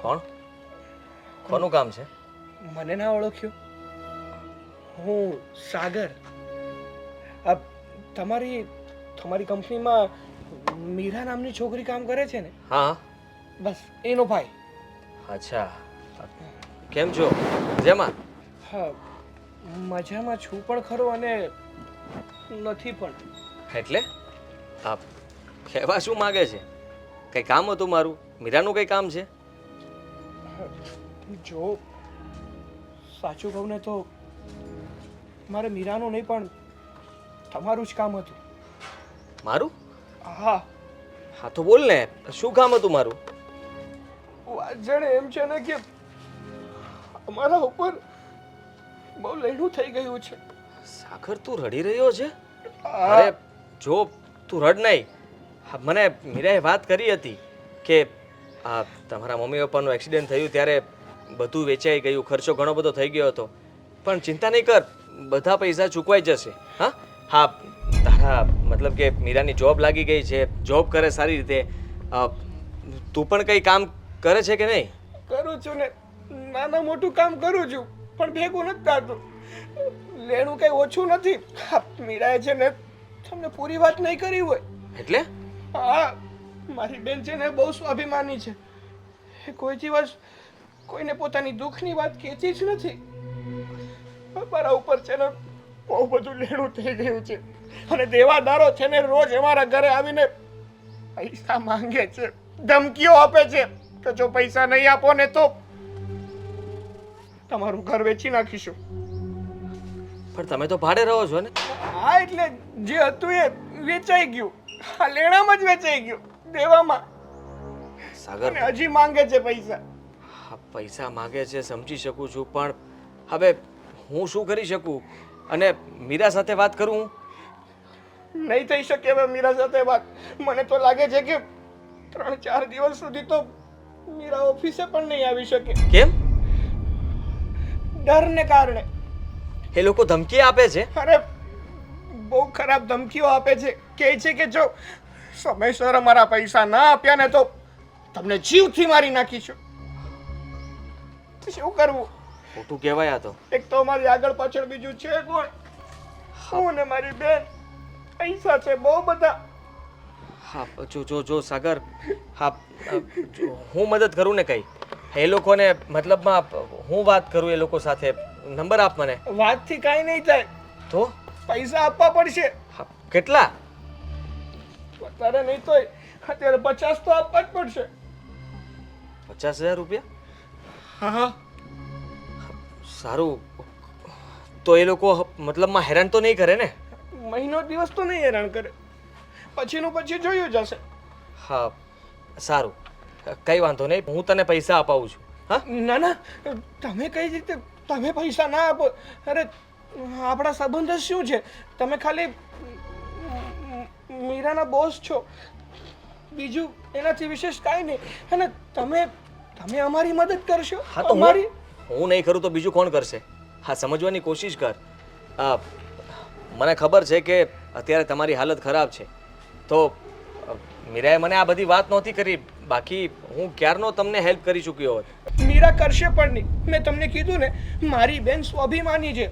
કોણ? કોનું કામ છે? મને ના ઓળખ્યો? હું સાગર. તમારી તમારી કંપનીમાં મીરા નામની છોકરી કામ કરે છે ને? હા. બસ એનો ભાઈ. અચ્છા, કેમ છો? જેમાં હા, મજામાં છું પણ ખરો અને નથી પણ. એટલે આપ કહેવા શું માગે છે? કઈ કામ હતું મારું? મીરાનું કઈ કામ છે? જો સાચું કહું ને તો મારે મીરાનું નહીં પણ તમારું જ કામ હતું. મારું? હા. હા તો બોલ ને, શું કામ હતું મારું? વાત જાણે એમ છે ને કે અમારા ઉપર બહુ લેણું થઈ ગયું છે. સાગર, તું રડી રહ્યો છે? અરે જો, તું રડ નહીં. હા, મને મીરાએ વાત કરી હતી કે આ તમારા મમ્મી પપ્પાનું એક્સિડન્ટ થયું ત્યારે બધું વેચાઈ ગયું, ખર્ચો ઘણો બધો થઈ ગયો હતો. પણ ચિંતા નહીં કર, બધા પૈસા ચૂકવાઈ જશે. હા હા, તારા મતલબ કે મીરાની જોબ લાગી ગઈ છે, જોબ કરે સારી રીતે. તું પણ કંઈ કામ કરે છે કે નહીં? કરું છું ને, નાના મોટું કામ કરું છું પણ ભેગું નથી થતું. લેણું કઈ ઓછું નથી. મીરાએ છે ને તમને પૂરી વાત નહીં કરી હોય. એટલે? હા, મારી બેન છે ને બહુ સ્વાભિમાની છે. એ કોઈ દિવસ કોઈને પોતાની દુઃખની વાત કહેતી જ નથી. મારા ઉપર છે ને બહુ બધું લેણું થઈ ગયું છે અને દેવાદારો છે ને રોજ અમારા ઘરે આવીને પૈસા માંગે છે, ધમકીઓ આપે છે કે જો પૈસા નહીં આપો ને તો તમારું ઘર વેચી નાખીશું. પણ તમે તો ભાડે રહો છો ને? હા, એટલે જે હતું એ વેચાઈ ગયું. આ લેણામાં જ વેચાઈ ગયું, દેવામાં. સાગર, અને હજી માંગે છે પૈસા. હા, પૈસા માગે છે સમજી શકું છું, પણ હવે હું શું કરી શકું? અને મીરા સાથે વાત કરું? નહીં થઈ શકે હવે મીરા સાથે વાત. મને તો લાગે છે કે 3-4 દિવસ સુધી તો મીરા ઓફિસે પણ નહીં આવી શકે. કેમ? ડરને કારણે. એ લોકો ધમકી આપે છે? અરે બહુ ખરાબ ધમકીઓ આપે છે. કહે છે કે જો સમયસર અમારા પૈસા ના આપ્યા ને તો તમને જીવથી મારી નાખીશું. તો શું કરવું? ખોટું કહેવાય આ તો. એક તો અમારી આગળ પાછળ બીજું છે કોણ? હું ને મારી બેન. પૈસા છે બહુ બધા. હા, જો સાગર, હા, હું મદદ કરું ને કઈ. એ લોકોને મતલબમાં હું વાત કરું એ લોકો સાથે. નંબર આપ મને. વાતથી કાંઈ નહીં થાય. તો પૈસા આપવા પડશે. હા, કેટલા? વધારે નહીં તોય અત્યારે 50 તો આપવા જ પડશે. 50,000 રૂપિયા? હા. સારું, તો એ લોકો મતલબમાં હેરાન તો નહીં કરે ને? મહિનો દિવસ તો નહીં હેરાન કરે, પછીનું પછી જોયું જશે. હા, સારું, કઈ વાંધો નહીં, હું તને પૈસા અપાવું છું. હા, ના ના, તમે કઈ રીતે તમે પૈસા ના આપો? અરે આપણા સંબંધ જ શું છે? તમે ખાલી મીરાના બોસ છો, બીજું એનાથી વિશેષ કાંઈ નહીં. અને તમે અમારી મદદ કરશો. હા તો અમારી હું નહીં કરું તો બીજું કોણ કરશે? હા, સમજવાની કોશિશ કર. મને ખબર છે કે અત્યારે તમારી હાલત ખરાબ છે, તો મીરાએ મને આ બધી વાત નહોતી કરી, બાકી હું ક્યારનો તમને હેલ્પ કરી ચૂક્યો હોત. મીરા કરશે પણ નહીં. મેં તમને કીધું ને, મારી બેન સ્વાભિમાની છે.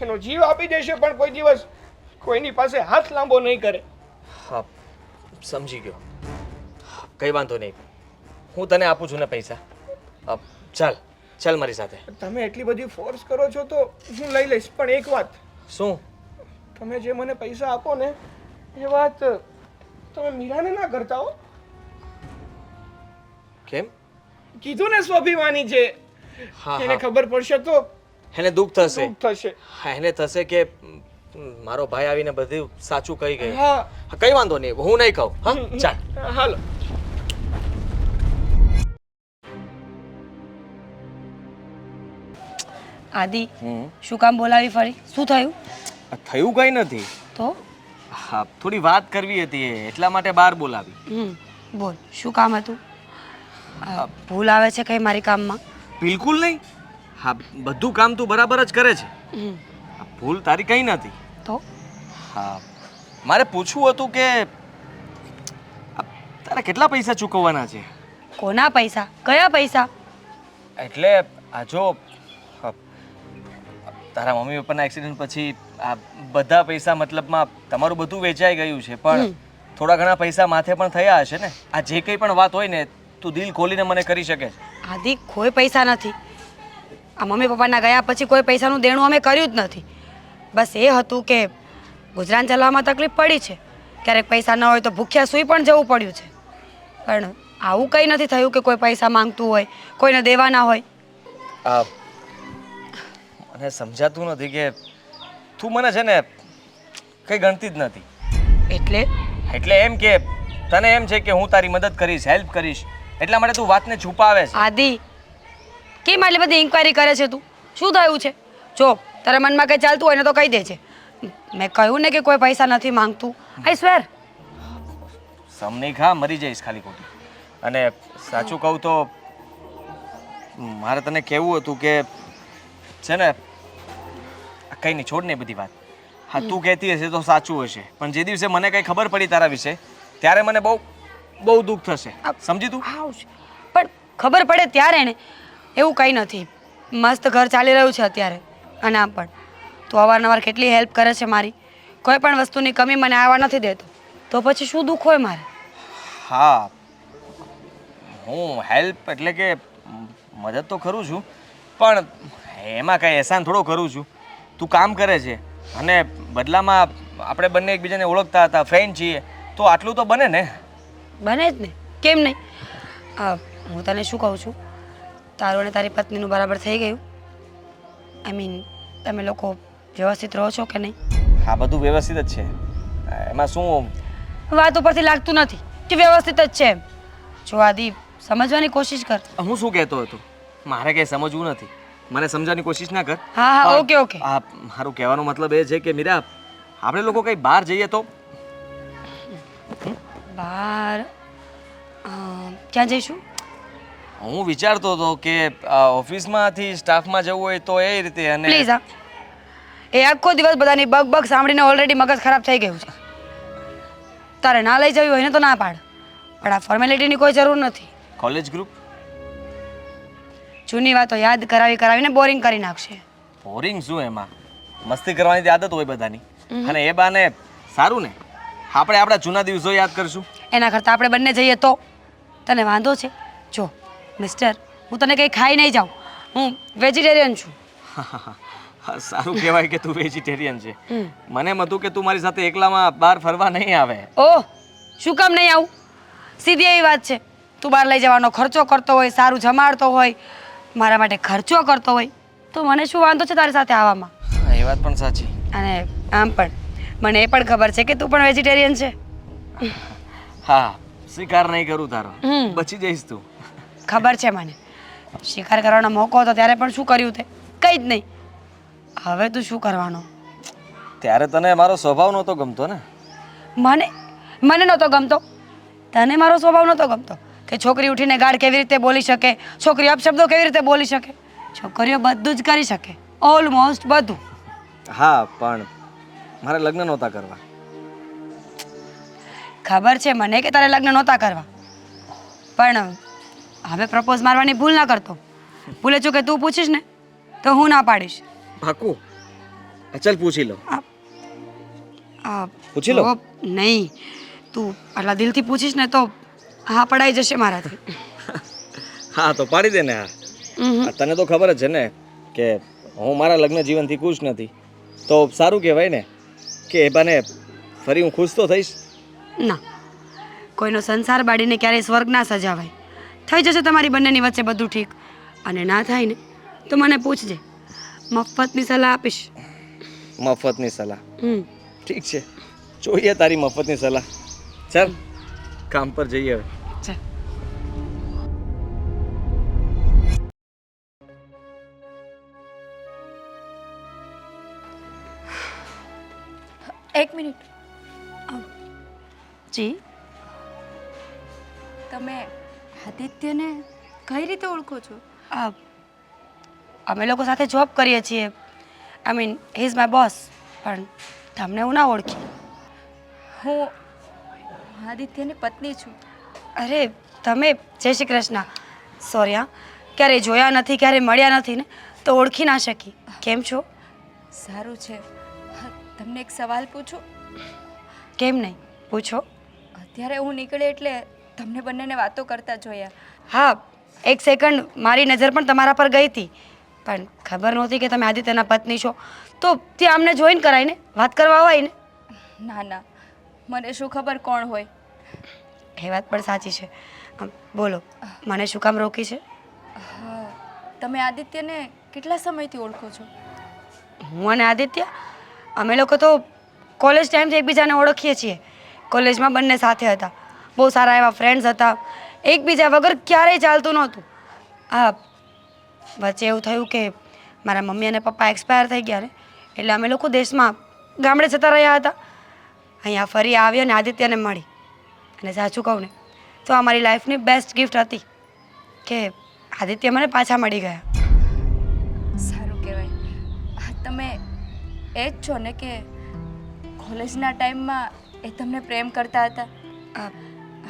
એનો જીવ આપી દેશે પણ કોઈ દિવસ કોઈની પાસે હાથ લાંબો નહીં કરે. હા, સમજી ગયો. કઈ વાંધો નહીં, હું તને આપું છું ને પૈસા. ચાલ મારી સાથે. તમે એટલી બધી ફોર્સ કરો છો તો હું લઈ લઈશ, પણ એક વાત. શું? તમે જે મને પૈસા આપો ને એ વાત તમે મીરાને ના કરતા હો. કેમ? કીધું ને સ્વાભિમાની છે. હા, એને ખબર પડશે તો એને દુઃખ થશે. દુઃખ થશે. હા, એને થશે કે મારો ભાઈ આવીને બધું સાચું કહી ગયો. હા, કઈ વાંધો નહીં, હું નહીં કહું. હા, ચાલ. હાલો. આદિ, શું કામ બોલાવી ફરી? શું થયું? થયું કઈ નથી. તો હા, થોડી વાત કરવી હતી એટલા માટે બહાર બોલાવી. બોલ, શું કામ હતું? ભૂલ આવે છે કઈ મારી કામમાં? બિલકુલ નહીં. હા, બધું કામ તું બરાબર જ કરે છે. ભૂલ તારી કઈ નથી. તો હા, મારે પૂછવું હતું કે તારા કેટલા પૈસા ચૂકવવાના છે? કોના પૈસા? કયા પૈસા? એટલે આ જો અ, તારા મમ્મી પપ્પાના એક્સિડન્ટ પછી આ બધા પૈસા મતલબમાં તમારું બધું વેચાઈ ગયું છે, પણ થોડા ઘણા પૈસા માથે પણ થયા હશે ને. આ જે કંઈ પણ વાત હોય ને તું દિલ ખોલીને મને કરી શકે છે. આદિ કોઈ પૈસા નથી. આ મમ્મી પપ્પાના ગયા પછી કોઈ પૈસાનું દેણું અમે કર્યું જ નથી. બસ એ હતું કે ગુજરાન ચલાવવામાં તકલીફ પડી છે, ક્યારેક પૈસા ન હોય તો ભૂખ્યા સૂઈ પણ જવું પડ્યું છે. પણ આવું કંઈ નથી થયું કે કોઈ પૈસા માંગતું હોય, કોઈને દેવાના હોય. આ મને સમજાતું નથી કે તું મને છે ને કંઈ ગણતી જ નથી. એટલે એમ કે તને એમ છે કે હું તારી મદદ કરીશ, હેલ્પ કરીશ, એટલા માટે તું વાતને છુપાવે છે. આદિ કેમ આટલી બધી ઇન્ક્વાયરી કરે છે તું? શું થયું છે? જો તારા મનમાં કંઈ ચાલતું હોય ને તો કહી દે છે. મેં કહ્યું ને કે કોઈ પૈસા નથી માંગતું. આઈ સ્વેર. સમની ખા, મરી જઈશ ખાલી ખોટી. અને સાચું કહું તો મારે તને કહેવું હતું કે છે ને કંઈ નહીં, છોડ ને એ બધી વાત. હા, તું કહેતી હશે તો સાચું હશે, પણ જે દિવસે મને કંઈ ખબર પડી તારા વિશે ત્યારે મને બહુ બહુ દુઃખ થશે. સમજી તું? પણ ખબર પડે ત્યારે ને એવું કંઈ નથી. મસ્ત ઘર ચાલી રહ્યું છે અત્યારે. અને આમ પણ તું અવારનવાર કેટલી હેલ્પ કરે છે મારી. કોઈ પણ વસ્તુની કમી મને આવવા નથી દેતો. તો પછી શું દુઃખ હોય મારે? હા, હું હેલ્પ એટલે કે મદદ તો કરું છું, પણ એમાં કાંઈ એહસાન થોડો કરું છું. તું કામ કરે છે અને બદલામાં આપણે બંને એકબીજાને ઓળખતા હતા, ફ્રેન્ડ છીએ, તો આટલું તો બને ને. બને જ ને, કેમ નહીં? હું તને શું કહું છું, તારું અને તારી પત્નીનું બરાબર થઈ ગયું? આઈ મીન તમે લોકો વ્યવસ્થિત રહો છો કે નહીં? હા, બધું વ્યવસ્થિત જ છે. એમાં શું? વાત ઉપરથી લાગતું નથી કે વ્યવસ્થિત જ છે એમ. જો આદિ સમજવાની કોશિશ કર. હું શું કહેતો હતો? મારે કંઈ સમજવું નથી, મને સમજવાની કોશિશ ના કર. હા, ઓકે. આ મારું કહેવાનો મતલબ એ છે કે મીરા, આપણે લોકો કંઈ બહાર જઈએ તો? બહાર ક્યાં જઈશું? હું વિચારતો હતો કે ઓફિસમાંથી સ્ટાફમાં જવું હોય તો એ રીતે. અને પ્લીઝ હા, એ આખો દિવસ બધાની બગ સાંભળીને ઓલરેડી મગજ ખરાબ થઈ ગયું છે. તારે ના લઈ જવી હોય ને તો ના પાડ, પણ આ ફોર્મેલિટીની કોઈ જરૂર નથી. કોલેજ ગ્રુપ જૂની વાતો યાદ કરાવીને બોરિંગ કરી નાખશે. બોરિંગ શું? એમાં મસ્તી કરવાની આદત હોય બધાની, અને એ બાને સારું ને, આપણે આપણા જૂના દિવસો યાદ કરશું. એના કરતાં આપણે બંને જઈએ તો તને વાંધો છે? જો મિસ્ટર, હું તને કંઈ ખાઈ નહીં જાઉં. હું વેજીટેરિયન છું. સારું કહેવાય કે તું વેજીટેરિયન છે. મને એમ હતું કે તું મારી સાથે એકલામાં બહાર ફરવા નહીં આવે. ઓહ, શું કામ નહીં આવું? સીધી એવી વાત છે. તું બહાર લઈ જવાનો ખર્ચો કરતો હોય, સારું જમાડતો હોય, મારા માટે ખર્ચો કરતો હોય, તો મને શું વાંધો છે તારી સાથે આવવામાં? એ વાત પણ સાચી. અને આમ પણ મને એ પણ ખબર છે કે તું પણ વેજીટેરિયન છે. હા, સ્વીકાર નહીં કરું તારો, બચી જઈશ તું. ખબર છે મને. શિકાર કરવાનો મોકો હતો ત્યારે પણ શું કર્યું તે? કંઈ જ નહીં. હવે તું શું કરવાનો? ત્યારે તને મારો સ્વભાવ નહોતો ગમતો ને? મને નહોતો ગમતો? તને મારો સ્વભાવ નહોતો ગમતો કે છોકરી ઉઠીને ગાળ કેવી રીતે બોલી શકે, છોકરી અપશબ્દો કેવી રીતે બોલી શકે? છોકરીઓ બધું જ કરી શકે, ઓલમોસ્ટ બધું. હા, પણ મારે લગ્ન નહોતા કરવા. ખબર છે મને કે તારે લગ્ન નહોતા કરવા, પણ હવે પ્રપોઝ મારવાની ભૂલ ના કરતો. ભૂલે છું કે તું પૂછીશ ને તો હું ના પાડીશ. પાકું? ચાલ પૂછી લો. પૂછી લો. નહીં, તું આટલા દિલથી પૂછીશ ને તો હા પડાઈ જશે મારાથી. હા, તો પાડી દે ને. હા, તને તો ખબર જ છે ને કે હું મારા લગ્ન જીવનથી ખુશ નથી, તો સારું કહેવાય ને કે એ બાને ફરી હું ખુશ તો થઈશ. ના, કોઈનો સંસાર બાળીને ક્યારેય સ્વર્ગ ના સજાવાય. થઈ જશે તમારી બંનેની વચ્ચે બધું ઠીક, અને ના થાય ને તો મને પૂછજે, મફતની સલાહ આપીશ. મફતની સલાહ? ઠીક છે, જોઈએ તારી મફતની સલાહ. ચાલ કામ પર જઈએ હવે. ચાલ. એક મિનિટ. જી, તમે આદિત્યને કઈ રીતે ઓળખો છો? અમે લોકો સાથે જોબ કરીએ છીએ. I mean he is my boss. પણ તમને હું ના ઓળખી. હું આદિત્યની પત્ની છું. અરે તમે જય શ્રી કૃષ્ણ. સોરી હા, ક્યારે જોયા નથી, ક્યારે મળ્યા નથી ને તો ઓળખી ના શકી. કેમ છો? સારું છે. તમને એક સવાલ પૂછું? કેમ નહીં, પૂછો. અત્યારે હું નીકળે એટલે તમને બંનેને વાતો કરતા જોયા. હા, એક સેકન્ડ મારી નજર પણ તમારા પર ગઈ હતી, પણ ખબર નહોતી કે તમે આદિત્યના પત્ની છો, તો ત્યાં અમને જોઈન કરાય ને, વાત કરવા હોય ને. ના ના, મને શું ખબર કોણ હોય. એ વાત પણ સાચી છે. બોલો, મને શું કામ રોકી છે? હા, તમે આદિત્યને કેટલા સમયથી ઓળખો છો? હું અને આદિત્ય અમે લોકો તો કોલેજ ટાઈમથી એકબીજાને ઓળખીએ છીએ. કોલેજમાં બંને સાથે હતા, બહુ સારા એવા ફ્રેન્ડ્સ હતા, એકબીજા વગર ક્યારેય ચાલતું નહોતું. હા, વચ્ચે એવું થયું કે મારા મમ્મી અને પપ્પા એક્સપાયર થઈ ગયા ને, એટલે અમે લોકો દેશમાં ગામડે જતા રહ્યા હતા. અહીંયા ફરી આવી અને આદિત્યને મળી, અને સાચું કહું ને તો આ મારી લાઈફની બેસ્ટ ગિફ્ટ હતી કે આદિત્ય મને પાછા મળી ગયા. સારું કહેવાય. તમે એ જ છો ને કે કોલેજના ટાઈમમાં એ તમને પ્રેમ કરતા હતા?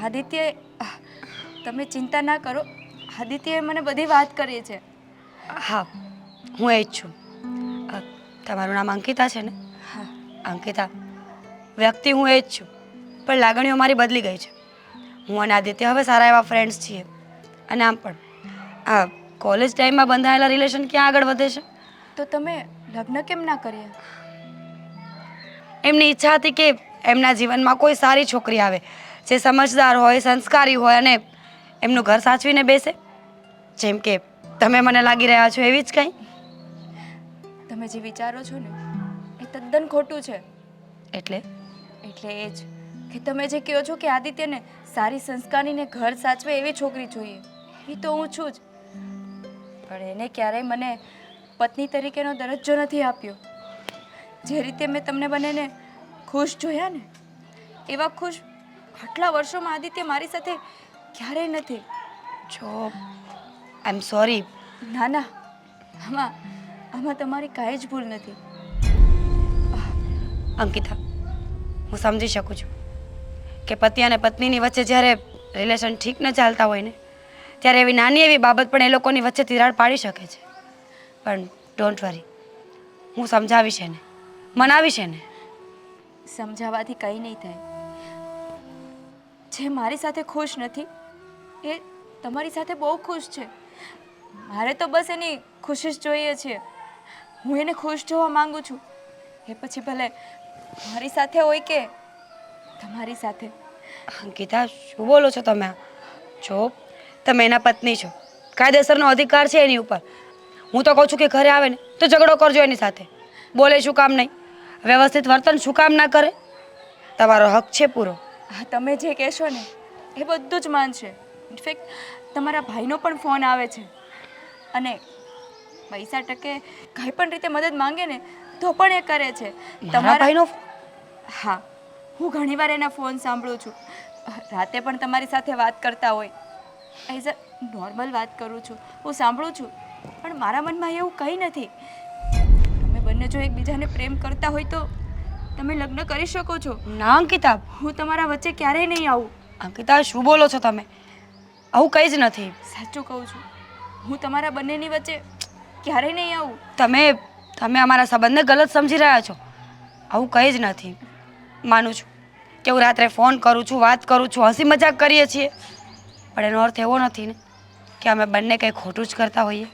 આદિત્ય, તમે ચિંતા ના કરો, આદિત્યએ મને બધી વાત કરી છે. હા, હું એ જ છું. તમારું નામ અંકિતા છે ને? હા. અંકિતા, વ્યક્તિ હું એ જ છું, પણ લાગણીઓ મારી બદલી ગઈ છે. હું અને આદિત્ય હવે સારા એવા ફ્રેન્ડ્સ છીએ. અને આમ પણ આ કોલેજ ટાઈમમાં બંધાયેલા રિલેશન ક્યાં આગળ વધે છે? તો તમે લગ્ન કેમ ના કર્યા? એમની ઈચ્છા હતી કે એમના જીવનમાં કોઈ સારી છોકરી આવે, જે સમજદાર હોય, સંસ્કારી હોય અને એમનું ઘર સાચવીને બેસે. જેમ કે તમે મને લાગી રહ્યા છો એવી જ કંઈ. તમે જે વિચારો છો ને એ તદ્દન ખોટું છે. એટલે એટલે એ જ કે તમે જે કહો છો કે આદિત્યને સારી સંસ્કારીને ઘર સાચવે એવી છોકરી જોઈએ, એવી તો હું છું જ. પણ એને ક્યારેય મને પત્ની તરીકેનો દરજ્જો નથી આપ્યો. જે રીતે મેં તમને બંનેને ખુશ જોયા ને, એવા ખુશ આટલા વર્ષોમાં આદિત્ય મારી સાથે ક્યારેય નથી. જો આઈ એમ સોરી. ના ના, આમાં આમાં તમારી કાંઈ જ ભૂલ નથી. અંકિતા, હું સમજી શકું છું કે પતિ અને પત્નીની વચ્ચે જ્યારે રિલેશન ઠીક ન ચાલતા હોય ને, ત્યારે એવી નાની એવી બાબત પણ એ લોકોની વચ્ચે તિરાડ પાડી શકે છે. પણ ડોન્ટ વરી, હું સમજાવીશ એને, મનાવીશ એને. સમજાવવાથી કંઈ નહીં થાય. જે મારી સાથે ખુશ નથી એ તમારી સાથે બહુ ખુશ છે. મારે તો બસ એની ખુશી જ જોઈએ છે. હું એને ખુશ જોવા માંગુ છું. એ પછી ભલે મારી સાથે હોય કે તમારી સાથે. અંકિતા, શું બોલો છો તમે? જો તમે એના પત્ની છો, કાયદેસરનો અધિકાર છે એની ઉપર. હું તો કહું છું કે ઘરે આવે ને તો ઝઘડો કરજો એની સાથે. બોલે શું કામ નહીં, વ્યવસ્થિત વર્તન શું કામ ના કરે? તમારો હક છે પૂરો. હા, તમે જે કહેશો ને એ બધું જ માનશે. ઇનફેક્ટ તમારા ભાઈનો પણ ફોન આવે છે, અને પૈસા ટકે કંઈ પણ રીતે મદદ માંગે ને તો પણ એ કરે છે. તમારા ભાઈનો? હા, હું ઘણીવાર એના ફોન સાંભળું છું. રાતે પણ તમારી સાથે વાત કરતા હોય. એઝ અ નોર્મલ વાત કરું છું, હું સાંભળું છું. પણ મારા મનમાં એવું કંઈ નથી. તમે બંને જો એકબીજાને પ્રેમ કરતા હોય તો તમે લગ્ન કરી શકો છો. ના અંકિતા, હું તમારા વચ્ચે ક્યારેય નહીં આવું. અંકિતા શું બોલો છો તમે? આવું કંઈ જ નથી. સાચું કહું છું, હું તમારા બંનેની વચ્ચે ક્યારેય નહીં આવું. તમે અમારા સંબંધને ગલત સમજી રહ્યા છો. આવું કંઈ જ નથી. માનું છું કે હું રાત્રે ફોન કરું છું, વાત કરું છું, હસી મજાક કરીએ છીએ, પણ એનો અર્થ એવો નથી ને કે અમે બંને કંઈ ખોટું જ કરતા હોઈએ.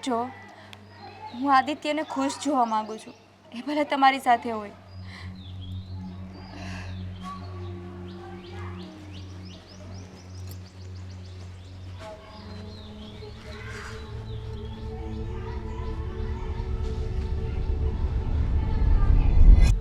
જો હું આદિત્યને ખુશ જોવા માંગુ છું, એ ભલે તમારી સાથે હોય,